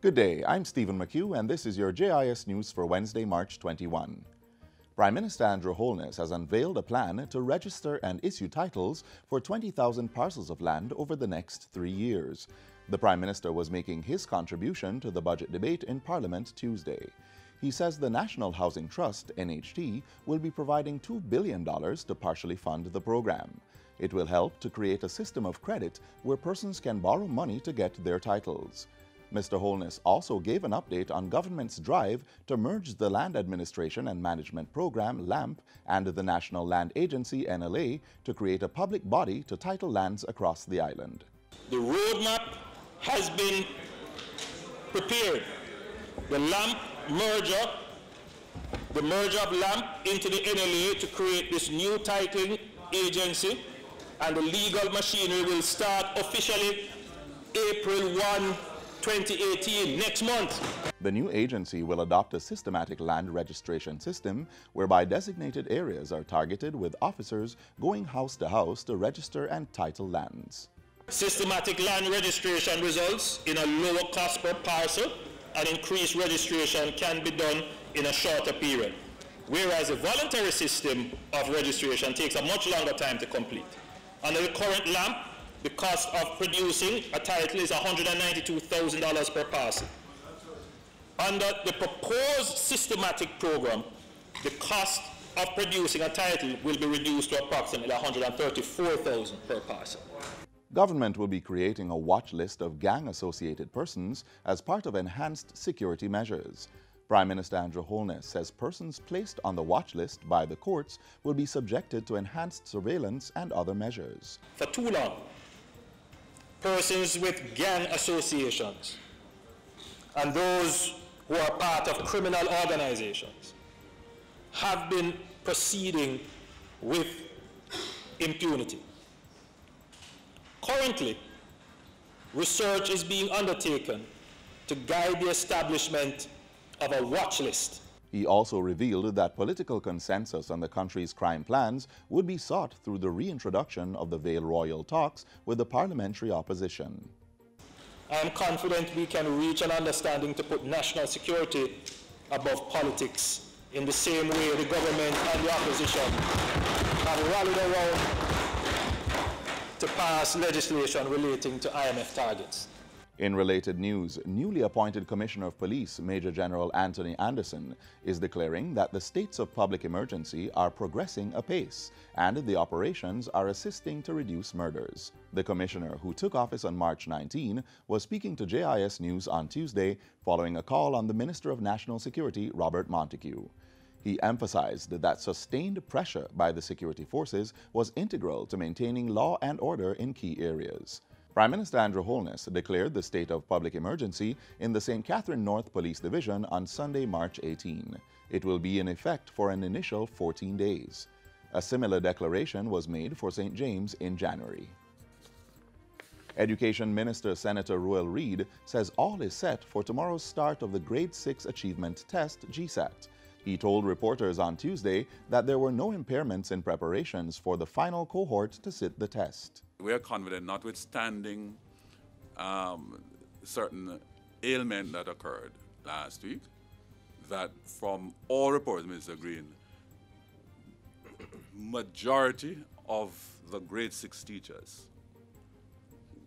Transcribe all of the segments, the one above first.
Good day, I'm Stephen McHugh, and this is your JIS News for Wednesday, March 21. Prime Minister Andrew Holness has unveiled a plan to register and issue titles for 20,000 parcels of land over the next 3 years. The Prime Minister was making his contribution to the budget debate in Parliament Tuesday. He says the National Housing Trust, NHT, will be providing $2 billion to partially fund the program. It will help to create a system of credit where persons can borrow money to get their titles. Mr. Holness also gave an update on government's drive to merge the Land Administration and Management Program, LAMP, and the National Land Agency, NLA, to create a public body to title lands across the island. The roadmap has been prepared. The LAMP merger, the merger of LAMP into the NLA to create this new titling agency, and the legal machinery will start officially April 1, 2018, next month. The new agency will adopt a systematic land registration system whereby designated areas are targeted with officers going house to house to register and title lands. Systematic land registration results in a lower cost per parcel, and increased registration can be done in a shorter period, whereas a voluntary system of registration takes a much longer time to complete. Under the current LAMP, the cost of producing a title is $192,000 per parcel. Under the proposed systematic program, the cost of producing a title will be reduced to approximately $134,000 per parcel. Government will be creating a watch list of gang-associated persons as part of enhanced security measures. Prime Minister Andrew Holness says persons placed on the watch list by the courts will be subjected to enhanced surveillance and other measures. For too long, persons with gang associations and those who are part of criminal organizations have been proceeding with impunity. Currently, research is being undertaken to guide the establishment of a watch list. He also revealed that political consensus on the country's crime plans would be sought through the reintroduction of the Vale Royal talks with the parliamentary opposition. I am confident we can reach an understanding to put national security above politics in the same way the government and the opposition have rallied around to pass legislation relating to IMF targets. In related news, newly appointed Commissioner of Police, Major General Anthony Anderson, is declaring that the states of public emergency are progressing apace and the operations are assisting to reduce murders. The Commissioner, who took office on March 19, was speaking to JIS News on Tuesday following a call on the Minister of National Security, Robert Montego. He emphasized that sustained pressure by the security forces was integral to maintaining law and order in key areas. Prime Minister Andrew Holness declared the state of public emergency in the St. Catherine North Police Division on Sunday, March 18. It will be in effect for an initial 14 days. A similar declaration was made for St. James in January. Education Minister Senator Ruel Reid says all is set for tomorrow's start of the Grade 6 Achievement Test, GSAT. He told reporters on Tuesday that there were no impairments in preparations for the final cohort to sit the test. We are confident, notwithstanding certain ailment that occurred last week, that from all reports, Mr. Green, majority of the grade 6 teachers,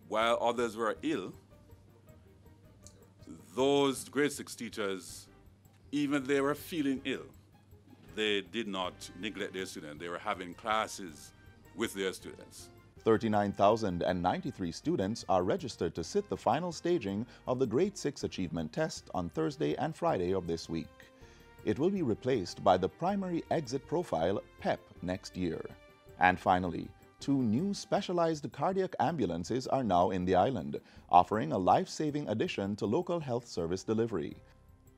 while others were ill, those grade 6 teachers, even they were feeling ill, they did not neglect their students. They were having classes with their students. 39,093 students are registered to sit the final staging of the Grade 6 Achievement Test on Thursday and Friday of this week. It will be replaced by the Primary Exit Profile, PEP, next year. And finally, 2 new specialized cardiac ambulances are now in the island, offering a life-saving addition to local health service delivery.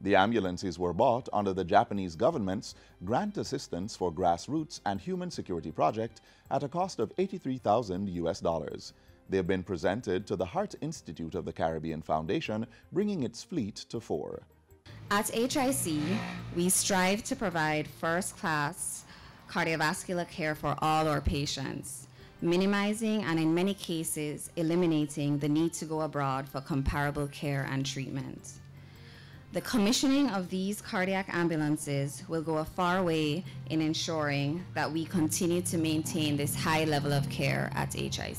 The ambulances were bought under the Japanese government's Grant Assistance for Grassroots and Human Security Project at a cost of $83,000. They have been presented to the Heart Institute of the Caribbean Foundation, bringing its fleet to 4. At HIC, we strive to provide first-class cardiovascular care for all our patients, minimizing and in many cases eliminating the need to go abroad for comparable care and treatment. The commissioning of these cardiac ambulances will go a far way in ensuring that we continue to maintain this high level of care at HIC.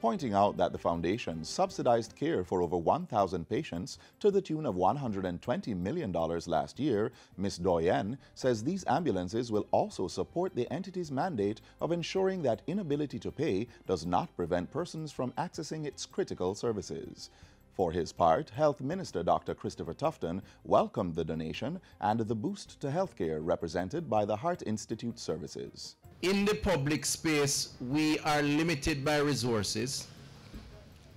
Pointing out that the foundation subsidized care for over 1,000 patients to the tune of $120 million last year, Ms. Doyen says these ambulances will also support the entity's mandate of ensuring that inability to pay does not prevent persons from accessing its critical services. For his part, Health Minister Dr. Christopher Tufton welcomed the donation and the boost to healthcare represented by the Heart Institute services. In the public space, we are limited by resources,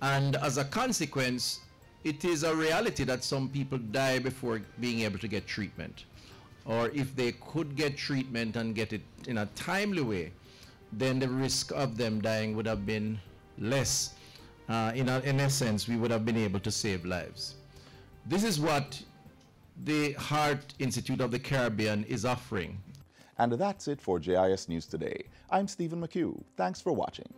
and as a consequence, it is a reality that some people die before being able to get treatment. Or if they could get treatment and get it in a timely way, then the risk of them dying would have been less. In essence, we would have been able to save lives. This is what the Heart Institute of the Caribbean is offering. And that's it for JIS News Today. I'm Stephen McHugh. Thanks for watching.